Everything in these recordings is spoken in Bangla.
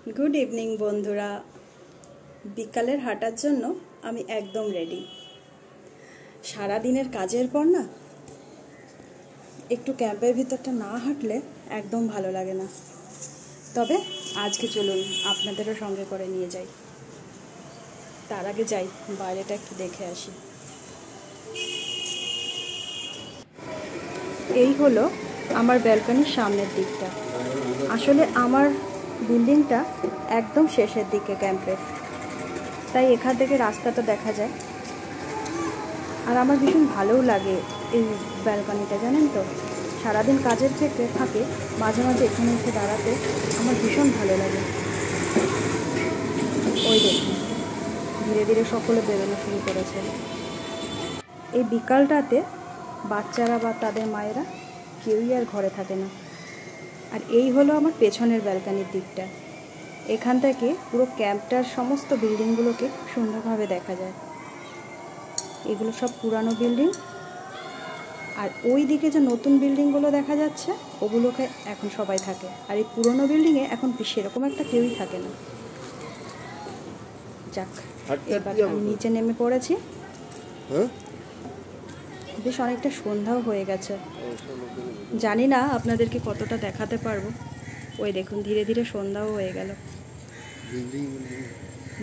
गुड इवनिंग बंधुरा बिकालेर हाटार जन्य आमी एकदम रेडी। सारा दिनेर काजेर पर ना एकटू कैम्पेर भितरटा ना हाঁটলে एकदम भालो लागे ना। तबे आजके चलुन आपनादेरो संगे करे निये जाई। तार आगे जाई बाइरेटा एकटू देखे आसि। এই হলো আমার ব্যালকনির সামনের দিকটা। আসলে আমার বিল্ডিংটা একদম শেষের দিকে ক্যাম্পের, তাই এখান থেকে রাস্তাটা দেখা যায়। আর আমার ভীষণ ভালোও লাগে এই ব্যালকনিটা, জানেন তো। সারাদিন কাজের থেকে থাকে, মাঝে মাঝে এখানে এসে দাঁড়াতে আমার ভীষণ ভালো লাগে। ওই দেখুন ধীরে ধীরে সকলে বেরোনো শুরু করেছে। এই বিকালটাতে বাচ্চারা বা তাদের মায়েরা কেউই আর ঘরে থাকে না। আর এই হলো আমার পেছনের ব্যালকনির দিকটা। এখান থেকে পুরো ক্যাম্পটার সমস্ত বিল্ডিংগুলোকে খুব সুন্দরভাবে দেখা যায়। এগুলো সব পুরানো বিল্ডিং, আর ওই দিকে যে নতুন বিল্ডিংগুলো দেখা যাচ্ছে ওগুলোকে এখন সবাই থাকে। আর এই পুরনো বিল্ডিংয়ে এখন সেরকম একটা কেউই থাকে না। যাক, এবার আমি নিচে নেমে পড়েছি। বেশ অনেকটা সন্ধ্যাও হয়ে গেছে, জানি না আপনাদেরকে কতটা দেখাতে পারবো। ওই দেখুন ধীরে ধীরে সন্ধ্যাও হয়ে গেল।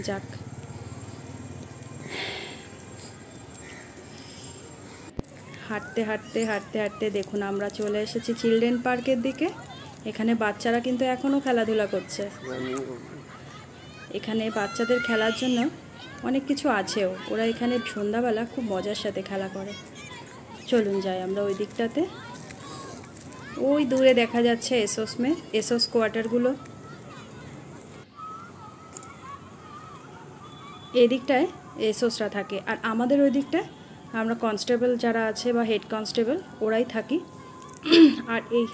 যাক, হাঁটতে হাঁটতে হাঁটতে হাঁটতে দেখুন আমরা চলে এসেছি চিলড্রেন পার্কের দিকে। এখানে বাচ্চারা কিন্তু এখনও খেলাধুলা করছে। এখানে বাচ্চাদের খেলার জন্য অনেক কিছু আছেও। ওরা এখানে সন্ধ্যাবেলা খুব মজার সাথে খেলা করে। চলুন যাই আমরা ওই দিকটাতে। ওই দূরে দেখা যাচ্ছে এসোস কোয়ার্টারগুলো। এই দিকটায় এসোসরা থাকে, আর আমাদের ওই দিকটায় আমরা কনস্টেবল যারা আছে বা হেড কনস্টেবল ওরাই থাকি। আর এই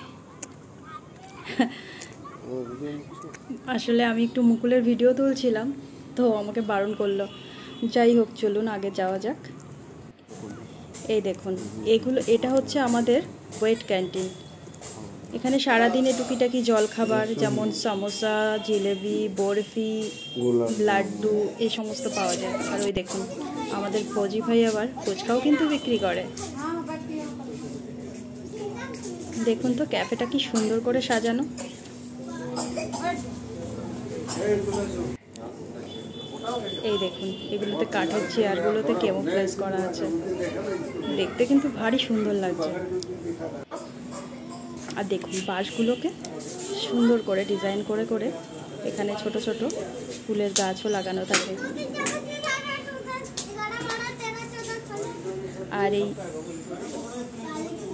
আসলে আমি একটু মুকুলের ভিডিও তুলছিলাম, তো আমাকে বারণ করলো। যাই হোক, চলুন আগে যাওয়া যাক। এই দেখুন এটা হচ্ছে আমাদের ওয়েট ক্যান্টিন। এখানে সারাদিনে টুকিটাকি জলখাবার যেমন সমোসা, জিলেবি, বরফি, লাড্ডু এই সমস্ত পাওয়া যায়। আর ওই দেখুন আমাদের ফৌজি ভাই আবার ফুচকাও কিন্তু বিক্রি করে। দেখুন তো ক্যাফেটা কি সুন্দর করে সাজানো। এই দেখুন এগুলোতে কাঠের চেয়ারগুলোতে ক্যামোফ্লেজ করা আছে, দেখতে কিন্তু ভারী সুন্দর লাগছে। আর দেখুন বাঁশগুলোকে সুন্দর করে ডিজাইন করে করে এখানে ছোট ছোট ফুলের গাছও লাগানো থাকে। আর এই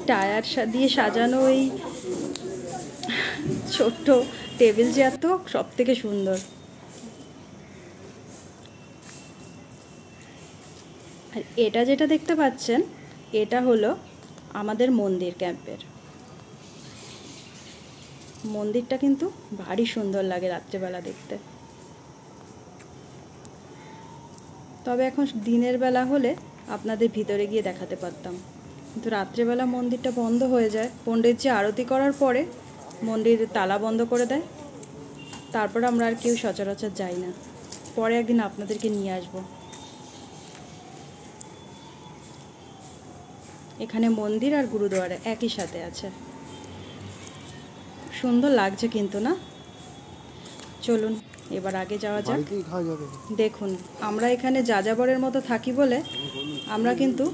টায়ার দিয়ে সাজানো এই ছোট্ট টেবিল চেয়ার তো সব থেকে সুন্দর। আর এটা যেটা দেখতে পাচ্ছেন এটা হলো আমাদের মন্দির ক্যাম্পের। মন্দিরটা কিন্তু ভারী সুন্দর লাগে রাত্রেবেলা দেখতে। তবে এখন দিনের বেলা হলে আপনাদের ভিতরে গিয়ে দেখাতে পারতাম, কিন্তু রাত্রেবেলা মন্দিরটা বন্ধ হয়ে যায়। পণ্ডিতজি আরতি করার পরে মন্দির তালা বন্ধ করে দেয়, তারপর আমরা আর কেউ সচরাচর যাই না। পরে একদিন আপনাদেরকে নিয়ে আসব। এখানে মন্দির আর গুরুদুয়ারা একই সাথে আছে। সুন্দর লাগছে কিন্তু, না? চলুন এবার আগে যাওয়া যাক। দেখুন আমরা এখানে যাযাবরের মতো থাকি বলে আমরা কিন্তু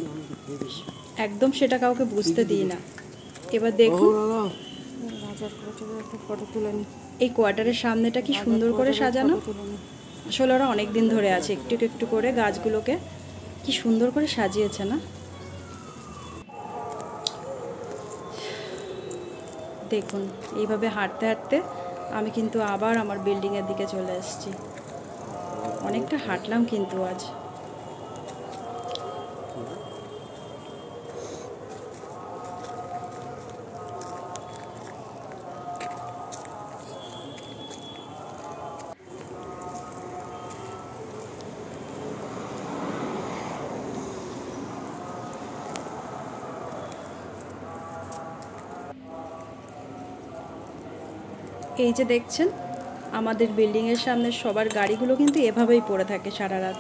একদম সেটা কাউকে বুঝতে দিই না। এবার দেখুন এই কোয়ার্টারের সামনেটা কি সুন্দর করে সাজানো। আসলে ওরা অনেক দিন ধরে আছে, একটু একটু করে গাছগুলোকে কি সুন্দর করে সাজিয়েছে না। দেখুন এইভাবে হাঁটতে হাঁটতে আমি কিন্তু আবার আমার বিল্ডিংয়ের দিকে চলে এসেছি। অনেকটা হাঁটলাম কিন্তু আজ। এই যে দেখছেন আমাদের বিল্ডিংয়ের সামনে সবার গাড়িগুলো কিন্তু এভাবেই পড়ে থাকে সারা রাত।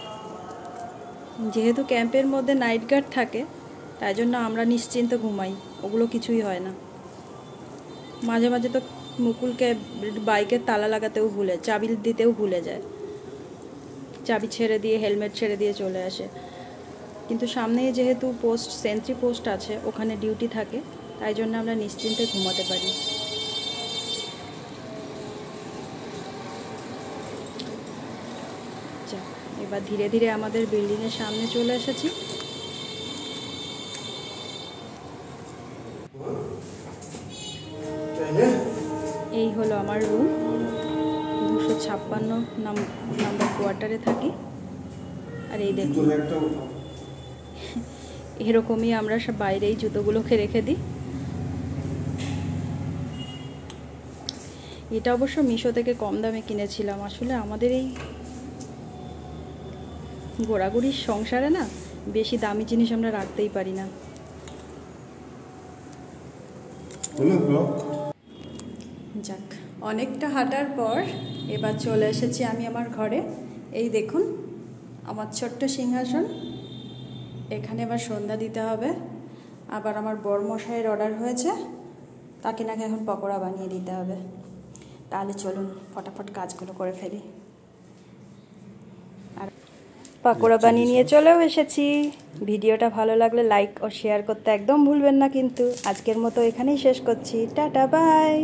যেহেতু ক্যাম্পের মধ্যে নাইট গার্ড থাকে, তাই জন্য আমরা নিশ্চিন্ত ঘুমাই, ওগুলো কিছুই হয় না। মাঝে মাঝে তো মুকুলকে বাইকের তালা লাগাতেও চাবি দিতেও ভুলে যায়, চাবি ছেড়ে দিয়ে হেলমেট ছেড়ে দিয়ে চলে আসে। কিন্তু সামনেই যেহেতু সেন্ট্রি পোস্ট আছে, ওখানে ডিউটি থাকে, তাই জন্য আমরা নিশ্চিন্তে ঘুমাতে পারি। এবার ধীরে ধীরে আমাদের বিল্ডিংয়ের সামনে চলে এসেছি। এই হলো আমার রুম, 256 নাম্বার কোয়ার্টারে থাকি। আর এই দেখুন, এরকমই আমরা সব বাইরে এই জুতোগুলোকে রেখে দিই। এটা অবশ্য মিশো থেকে কম দামে কিনেছিলাম। আসলে আমাদের এই ঘোরাঘুরির সংসারে না বেশি দামি জিনিস আমরা রাখতেই পারি না। যাক, অনেকটা হাঁটার পর এবার চলে এসেছি আমি আমার ঘরে। এই দেখুন আমার ছোট্ট সিংহাসন, এখানে এবার সন্ধ্যা দিতে হবে। আবার আমার বরমশাইয়ের অর্ডার হয়েছে, তাকে নাকি এখন পকোড়া বানিয়ে দিতে হবে। তাহলে চলুন ফটাফট কাজগুলো করে ফেলি। আর পকোড়া বানিয়ে নিয়ে চলেও এসেছি। ভিডিওটা ভালো লাগলে লাইক ও শেয়ার করতে একদম ভুলবেন না কিন্তু। আজকের মতো এখানেই শেষ করছি। Tata, by.